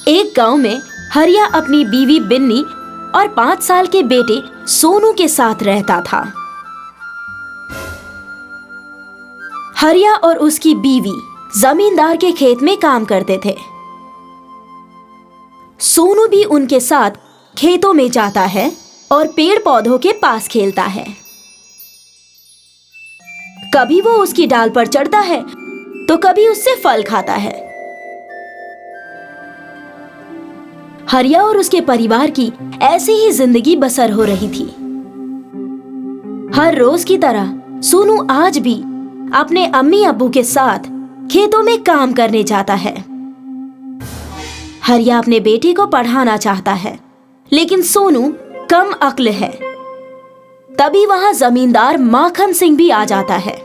एक गांव में हरिया अपनी बीवी बिन्नी और 5 साल के बेटे सोनू के साथ रहता था। हरिया और उसकी बीवी जमींदार के खेत में काम करते थे। सोनू भी उनके साथ खेतों में जाता है और पेड़ पौधों के पास खेलता है। कभी वो उसकी डाल पर चढ़ता है तो कभी उससे फल खाता है। हरिया और उसके परिवार की ऐसी ही जिंदगी बसर हो रही थी। हर रोज की तरह सोनू आज भी अपने अम्मी अब्बू के साथ खेतों में काम करने जाता है। हरिया अपने बेटे को पढ़ाना चाहता है, लेकिन सोनू कम अक्ल है। तभी वहां जमींदार माखन सिंह भी आ जाता है।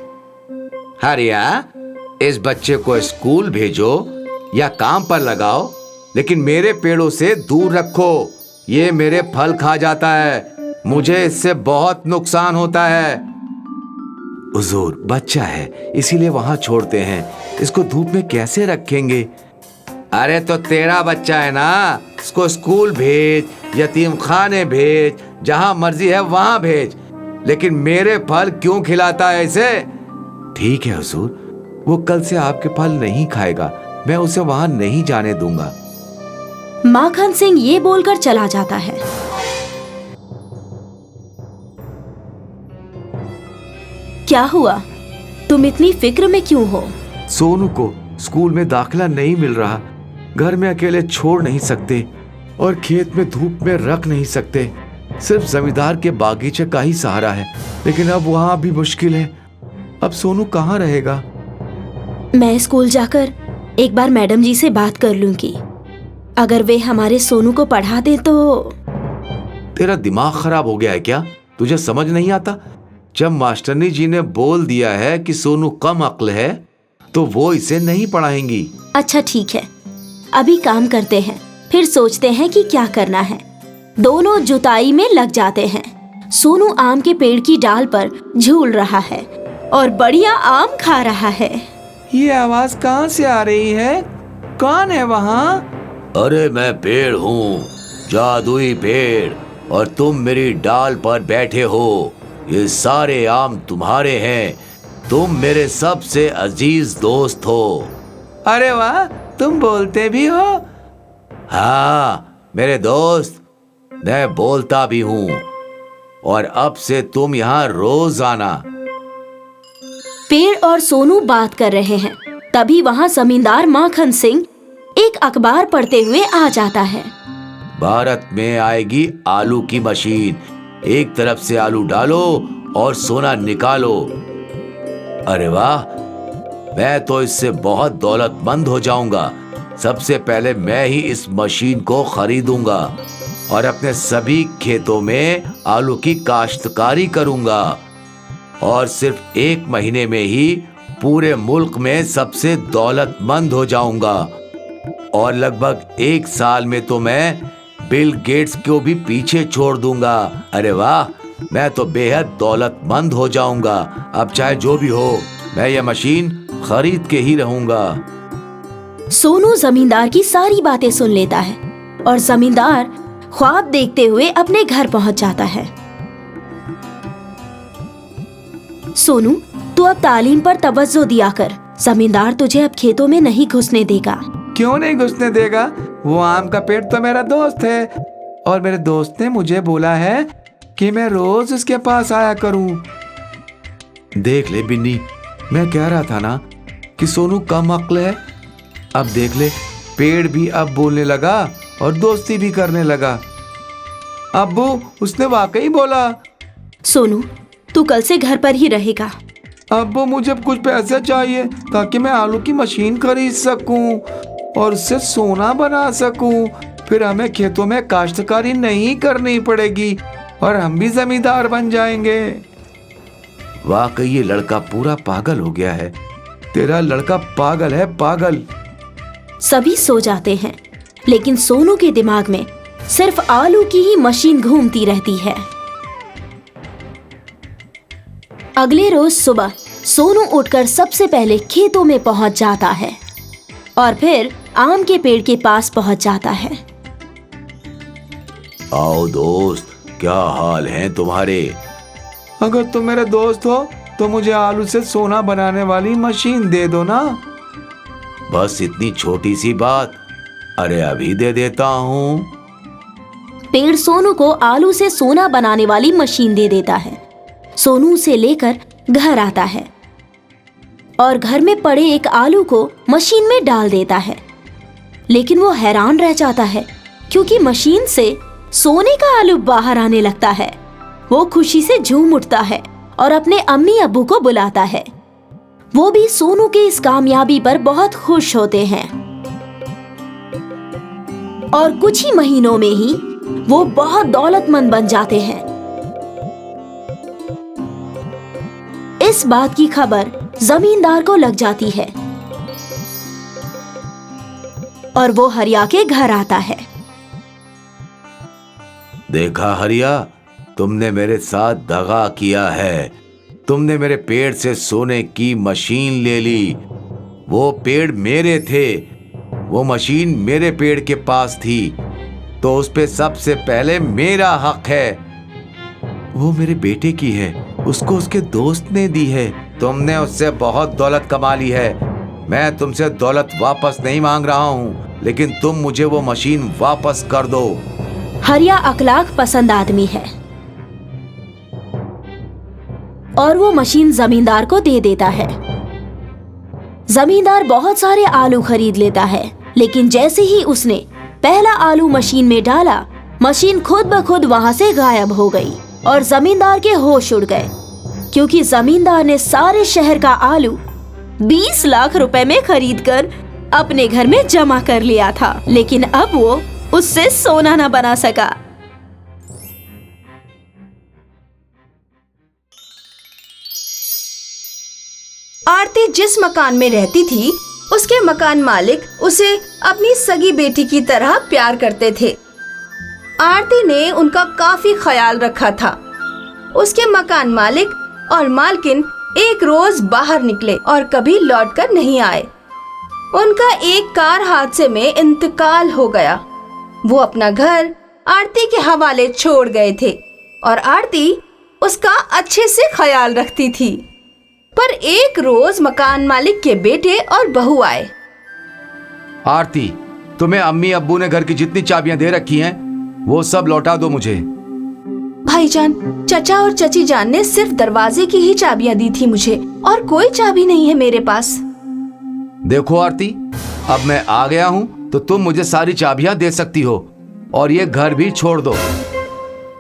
हरिया, इस बच्चे को स्कूल भेजो या काम पर लगाओ, लेकिन मेरे पेड़ों से दूर रखो। ये मेरे फल खा जाता है, मुझे इससे बहुत नुकसान होता है। हुजूर, बच्चा है इसीलिए वहां छोड़ते हैं, इसको धूप में कैसे रखेंगे? अरे तो तेरा बच्चा है ना, इसको स्कूल भेज, यतीम खाने भेज, जहां मर्जी है वहां भेज, लेकिन मेरे फल क्यों खिलाता है इसे? ठीक है हुजूर, वो कल से आपके फल नहीं खाएगा, मैं उसे वहां नहीं जाने दूंगा। माखन सिंह ये बोलकर चला जाता है। क्या हुआ? तुम इतनी फिक्र में क्यों हो? सोनू को स्कूल में दाखिला नहीं मिल रहा, घर में अकेले छोड़ नहीं सकते और खेत में धूप में रख नहीं सकते। सिर्फ जमींदार के बागीचे का ही सहारा है, लेकिन अब वहां भी मुश्किल है। अब सोनू कहाँ रहेगा? मैं स्कूल जाकर एक बार मैडम जी से बात कर लूंगी। अगर वे हमारे सोनू को पढ़ा दें तो। तेरा दिमाग खराब हो गया है क्या? तुझे समझ नहीं आता? जब मास्टरनी जी ने बोल दिया है कि सोनू कम अक्ल है, तो वो इसे नहीं पढ़ाएंगी। अच्छा ठीक है, अभी काम करते हैं, फिर सोचते हैं कि क्या करना है। दोनों जुताई में लग जाते हैं। सोनू आम के पेड़ की डाल पर झूल रहा है और बढ़िया आम खा रहा है। ये आवाज कहाँ से आ रही है? कौन है वहाँ? अरे मैं पेड़ हूँ, जादुई पेड़, और तुम मेरी डाल पर बैठे हो। ये सारे आम तुम्हारे हैं, तुम मेरे सबसे अजीज दोस्त हो। अरे वाह, तुम बोलते भी हो? हाँ मेरे दोस्त, मैं बोलता भी हूँ, और अब से तुम यहाँ रोज आना। पेड़ और सोनू बात कर रहे हैं, तभी वहाँ जमींदार माखन सिंह एक अखबार पढ़ते हुए आ जाता है। भारत में आएगी आलू की मशीन, एक तरफ से आलू डालो और सोना निकालो। अरे वाह, मैं तो इससे बहुत दौलतमंद हो जाऊंगा। सबसे पहले मैं ही इस मशीन को खरीदूंगा और अपने सभी खेतों में आलू की काश्तकारी करूंगा, और सिर्फ 1 महीने में ही पूरे मुल्क में सबसे दौलतमंद हो जाऊंगा, और लगभग 1 साल में तो मैं बिल गेट्स को भी पीछे छोड़ दूंगा। अरे वाह, मैं तो बेहद दौलतमंद हो जाऊंगा। अब चाहे जो भी हो, मैं ये मशीन खरीद के ही रहूंगा। सोनू जमींदार की सारी बातें सुन लेता है और जमींदार ख्वाब देखते हुए अपने घर पहुंच जाता है। सोनू, तू अब तालीम पर तवज्जो दिया कर। जमींदार तुझे अब खेतों में नहीं घुसने देगा। क्यों नहीं घुसने देगा? वो आम का पेड़ तो मेरा दोस्त है, और मेरे दोस्त ने मुझे बोला है कि मैं रोज उसके पास आया करूं। देख ले बिन्नी, मैं कह रहा था ना कि सोनू कम अक्ल है। अब देख ले, पेड़ भी अब बोलने लगा और दोस्ती भी करने लगा। अब्बू, उसने वाकई बोला। सोनू, तू कल से घर पर ही रहेगा। अब्बू, मुझे कुछ पैसे चाहिए ताकि मैं आलू की मशीन खरीद सकूं और उससे सोना बना सकूं। फिर हमें खेतों में काश्तकारी नहीं करनी पड़ेगी और हम भी जमींदार बन जाएंगे। वाकई ये लड़का पूरा पागल हो गया है। तेरा लड़का पागल है, पागल। सभी सो जाते हैं, लेकिन सोनू के दिमाग में सिर्फ आलू की ही मशीन घूमती रहती है। अगले रोज सुबह सोनू उठकर सबसे पहले खेतों में पहुंच जाता है और फिर आम के पेड़ के पास पहुंच जाता है। आओ दोस्त, क्या हाल है तुम्हारे? अगर तुम मेरे दोस्त हो तो मुझे आलू से सोना बनाने वाली मशीन दे दो ना। बस इतनी छोटी सी बात, अरे अभी दे देता हूँ। पेड़ सोनू को आलू से सोना बनाने वाली मशीन दे देता है। सोनू उसे लेकर घर आता है और घर में पड़े एक आलू को मशीन में डाल देता है। लेकिन वो हैरान रह जाता है क्योंकि मशीन से सोने का आलू बाहर आने लगता है। वो खुशी से झूम उठता है और अपने अम्मी अब्बू को बुलाता है। वो भी सोनू के इस कामयाबी पर बहुत खुश होते हैं और कुछ ही महीनों में ही वो बहुत दौलतमंद बन जाते हैं। इस बात की खबर जमींदार को लग जाती है और वो हरिया के घर आता है। देखा हरिया, तुमने मेरे साथ दगा किया है। तुमने मेरे पेड़ से सोने की मशीन ले ली। वो पेड़ मेरे थे, वो मशीन मेरे पेड़ के पास थी, तो उस पे सबसे पहले मेरा हक है। वो मेरे बेटे की है, उसको उसके दोस्त ने दी है। तुमने उससे बहुत दौलत कमा ली है। मैं तुमसे दौलत वापस नहीं मांग रहा हूँ, लेकिन तुम मुझे वो मशीन वापस कर दो। हरिया अखलाक पसंद आदमी है और वो मशीन जमींदार को दे देता है। जमींदार बहुत सारे आलू खरीद लेता है, लेकिन जैसे ही उसने पहला आलू मशीन में डाला, मशीन खुद ब खुद वहां से गायब हो गई और जमींदार के होश उड़ गए, क्योंकि जमींदार ने सारे शहर का आलू 20 लाख रुपए में खरीदकर अपने घर में जमा कर लिया था। लेकिन अब वो उससे सोना न बना सका। आरती जिस मकान में रहती थी, उसके मकान मालिक उसे अपनी सगी बेटी की तरह प्यार करते थे। आरती ने उनका काफी ख्याल रखा था। उसके मकान मालिक और मालकिन एक रोज बाहर निकले और कभी लौटकर नहीं आए। उनका एक कार हादसे में इंतकाल हो गया। वो अपना घर आरती के हवाले छोड़ गए थे और आरती उसका अच्छे से ख्याल रखती थी। पर एक रोज मकान मालिक के बेटे और बहू आए। आरती, तुम्हें अम्मी अब्बू ने घर की जितनी चाबियां दे रखी हैं, वो सब लौटा दो मुझे। भाईजान, चचा और चची जान ने सिर्फ दरवाजे की ही चाबियां दी थी मुझे, और कोई चाबी नहीं है मेरे पास। देखो आरती, अब मैं आ गया हूँ तो तुम मुझे सारी चाबियां दे सकती हो और ये घर भी छोड़ दो।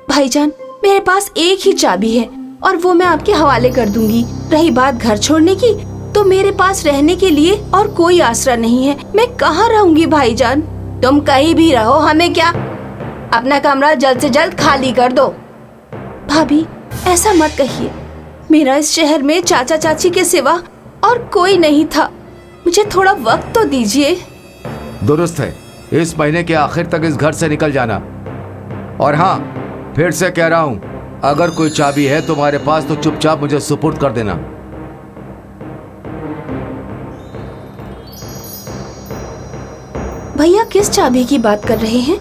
भाईजान, मेरे पास एक ही चाबी है और वो मैं आपके हवाले कर दूंगी। रही बात घर छोड़ने की, तो मेरे पास रहने के लिए और कोई आसरा नहीं है। मैं कहाँ रहूंगी भाईजान? तुम कहीं भी रहो, हमें क्या। अपना कमरा जल्द से जल्द खाली कर दो। भाभी, ऐसा मत कहिए। मेरा इस शहर में चाचा चाची के सिवा और कोई नहीं था। मुझे थोड़ा वक्त तो दीजिए। दुरुस्त है, इस महीने के आखिर तक इस घर से निकल जाना। और हाँ, फिर से कह रहा हूँ, अगर कोई चाबी है तुम्हारे पास तो चुपचाप मुझे सुपुर्द कर देना। भैया किस चाबी की बात कर रहे हैं?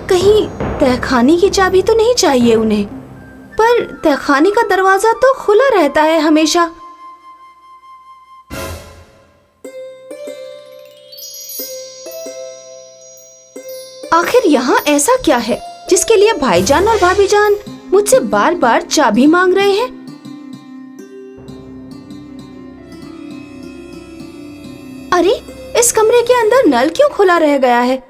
कहीं तहखाने की चाबी तो नहीं चाहिए उन्हें? पर तहखाने का दरवाजा तो खुला रहता है हमेशा। आखिर यहाँ ऐसा क्या है जिसके लिए भाईजान और भाभीजान मुझसे बार बार चाबी मांग रहे हैं? अरे, इस कमरे के अंदर नल क्यों खुला रह गया है?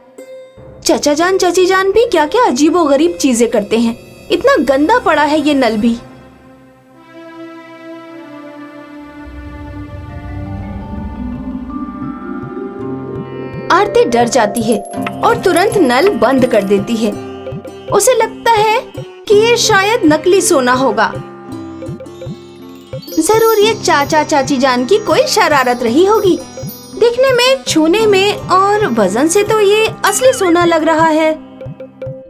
चचा जान चची जान भी क्या क्या अजीबोगरीब चीजें करते हैं। इतना गंदा पड़ा है ये नल भी। आरती डर जाती है और तुरंत नल बंद कर देती है। उसे लगता है कि ये शायद नकली सोना होगा। जरूर ये चाचा चाची जान की कोई शरारत रही होगी। दिखने में, छूने में और वजन से तो ये असली सोना लग रहा है।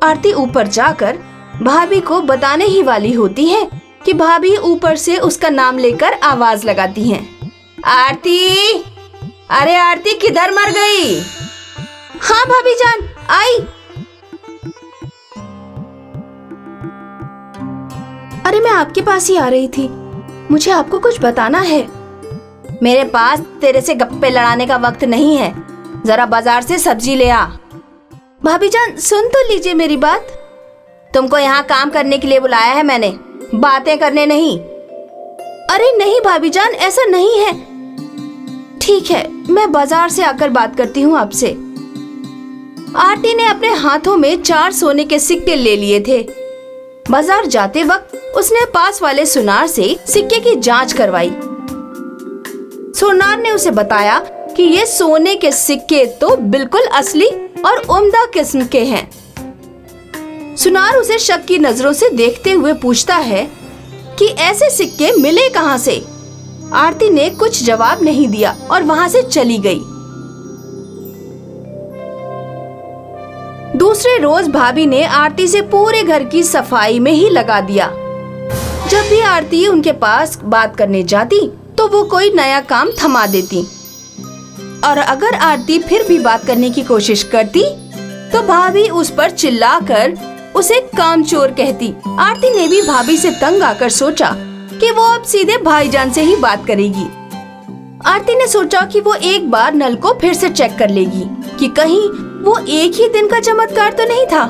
आरती ऊपर जाकर भाभी को बताने ही वाली होती है कि भाभी ऊपर से उसका नाम लेकर आवाज लगाती हैं। आरती, अरे आरती किधर मर गई? हाँ भाभी जान, आई। अरे मैं आपके पास ही आ रही थी, मुझे आपको कुछ बताना है। मेरे पास तेरे से गप्पे लड़ाने का वक्त नहीं है, जरा बाजार से सब्जी ले आ। भाभी जान सुन तो लीजिए मेरी बात। तुमको यहाँ काम करने के लिए बुलाया है मैंने, बातें करने नहीं। अरे नहीं भाभी जान, ऐसा नहीं है। ठीक है, मैं बाजार से आकर बात करती हूँ आपसे। आरती ने अपने हाथों में 4 सोने के सिक्के ले लिए थे। बाजार जाते वक्त उसने पास वाले सुनार से सिक्के की जांच करवाई। सुनार ने उसे बताया कि ये सोने के सिक्के तो बिल्कुल असली और उम्दा किस्म के हैं। सुनार उसे शक की नजरों से देखते हुए पूछता है कि ऐसे सिक्के मिले कहां से। आरती ने कुछ जवाब नहीं दिया और वहां से चली गई। दूसरे रोज भाभी ने आरती से पूरे घर की सफाई में ही लगा दिया। जब भी आरती उनके पास बात करने जाती तो वो कोई नया काम थमा देती, और अगर आरती फिर भी बात करने की कोशिश करती तो भाभी उस पर चिल्लाकर उसे कामचोर कहती। आरती ने भी भाभी से तंग आकर सोचा कि वो अब सीधे भाईजान से ही बात करेगी। आरती ने सोचा कि वो एक बार नल को फिर से चेक कर लेगी कि कहीं वो एक ही दिन का चमत्कार तो नहीं था।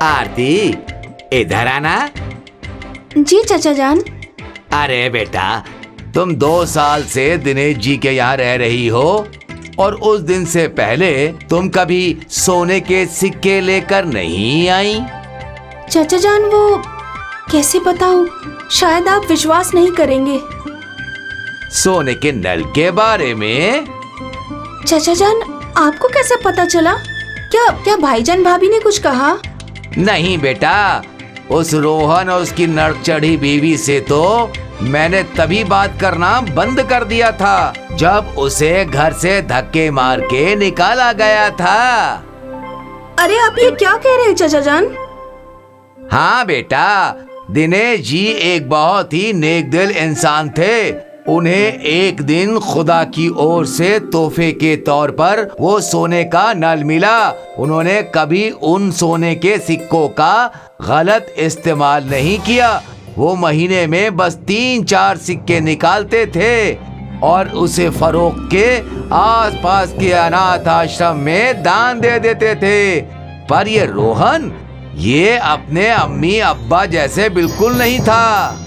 आरती, इधर आना। जी चाचा जान। अरे बेटा, तुम 2 साल से दिनेश जी के यहाँ रह रही हो और उस दिन से पहले तुम कभी सोने के सिक्के लेकर नहीं आई। चाचा जान वो कैसे बताऊं, शायद आप विश्वास नहीं करेंगे। सोने के नल के बारे में? चाचा जान आपको कैसे पता चला? क्या भाईजान भाभी ने कुछ कहा? नहीं बेटा, उस रोहन और उसकी नर्क चढ़ी बीवी से तो मैंने तभी बात करना बंद कर दिया था जब उसे घर से धक्के मार के निकाला गया था। अरे आप ये क्या कह रहे हैं चाचा जान? हाँ बेटा, दिनेश जी एक बहुत ही नेक दिल इंसान थे। उन्हें एक दिन खुदा की ओर से तोहफे के तौर पर वो सोने का नल मिला। उन्होंने कभी उन सोने के सिक्कों का गलत इस्तेमाल नहीं किया। वो महीने में बस 3-4 सिक्के निकालते थे और उसे फरोख्त के आसपास के अनाथ आश्रम में दान दे देते थे। पर ये रोहन, ये अपने अम्मी अब्बा जैसे बिल्कुल नहीं था।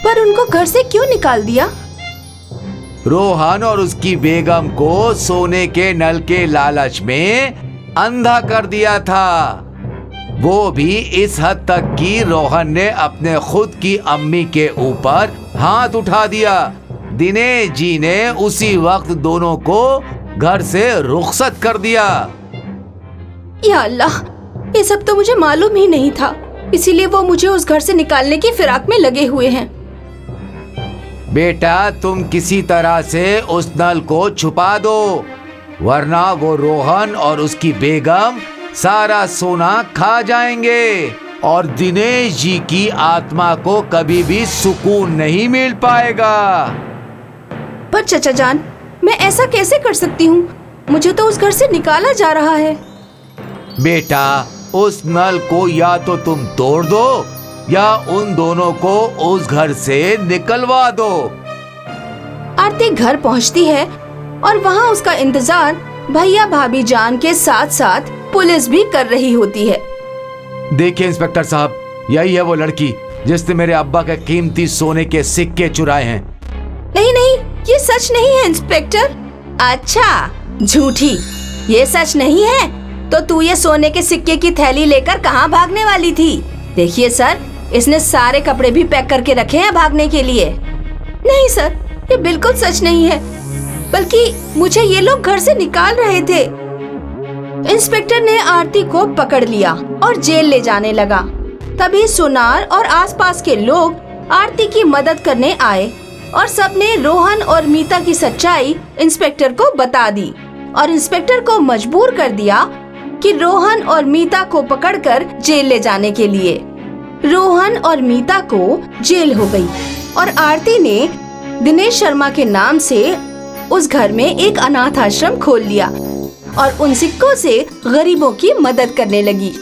पर उनको घर से क्यों निकाल दिया? रोहन और उसकी बेगम को सोने के नल के लालच में अंधा कर दिया था। वो भी इस हद तक कि रोहन ने अपने खुद की अम्मी के ऊपर हाथ उठा दिया। दिनेश जी ने उसी वक्त दोनों को घर से रुखसत कर दिया। या अल्लाह, ये सब तो मुझे मालूम ही नहीं था, इसीलिए वो मुझे उस घर से निकालने की फिराक में लगे हुए हैं। बेटा, तुम किसी तरह से उस नल को छुपा दो, वरना वो रोहन और उसकी बेगम सारा सोना खा जाएंगे और दिनेश जी की आत्मा को कभी भी सुकून नहीं मिल पाएगा। पर चाचा जान, मैं ऐसा कैसे कर सकती हूँ? मुझे तो उस घर से निकाला जा रहा है। बेटा, उस नल को या तो तुम तोड़ दो या उन दोनों को उस घर से निकलवा दो। आरती घर पहुंचती है और वहां उसका इंतजार भैया भाभी जान के साथ साथ पुलिस भी कर रही होती है। देखिए इंस्पेक्टर साहब, यही है वो लड़की जिसने मेरे अब्बा के कीमती सोने के सिक्के चुराए हैं। नहीं नहीं, ये सच नहीं है इंस्पेक्टर। अच्छा, झूठी, ये सच नहीं है तो तू ये सोने के सिक्के की थैली लेकर कहाँ भागने वाली थी? देखिए सर, इसने सारे कपड़े भी पैक करके रखे हैं भागने के लिए। नहीं सर, ये बिल्कुल सच नहीं है, बल्कि मुझे ये लोग घर से निकाल रहे थे। इंस्पेक्टर ने आरती को पकड़ लिया और जेल ले जाने लगा। तभी सोनार और आसपास के लोग आरती की मदद करने आए और सबने रोहन और मीता की सच्चाई इंस्पेक्टर को बता दी और इंस्पेक्टर को मजबूर कर दिया कि रोहन और मीता को पकड़कर जेल ले जाने के लिए। रोहन और मीता को जेल हो गई और आरती ने दिनेश शर्मा के नाम से उस घर में एक अनाथ आश्रम खोल लिया और उन सिक्कों से गरीबों की मदद करने लगी।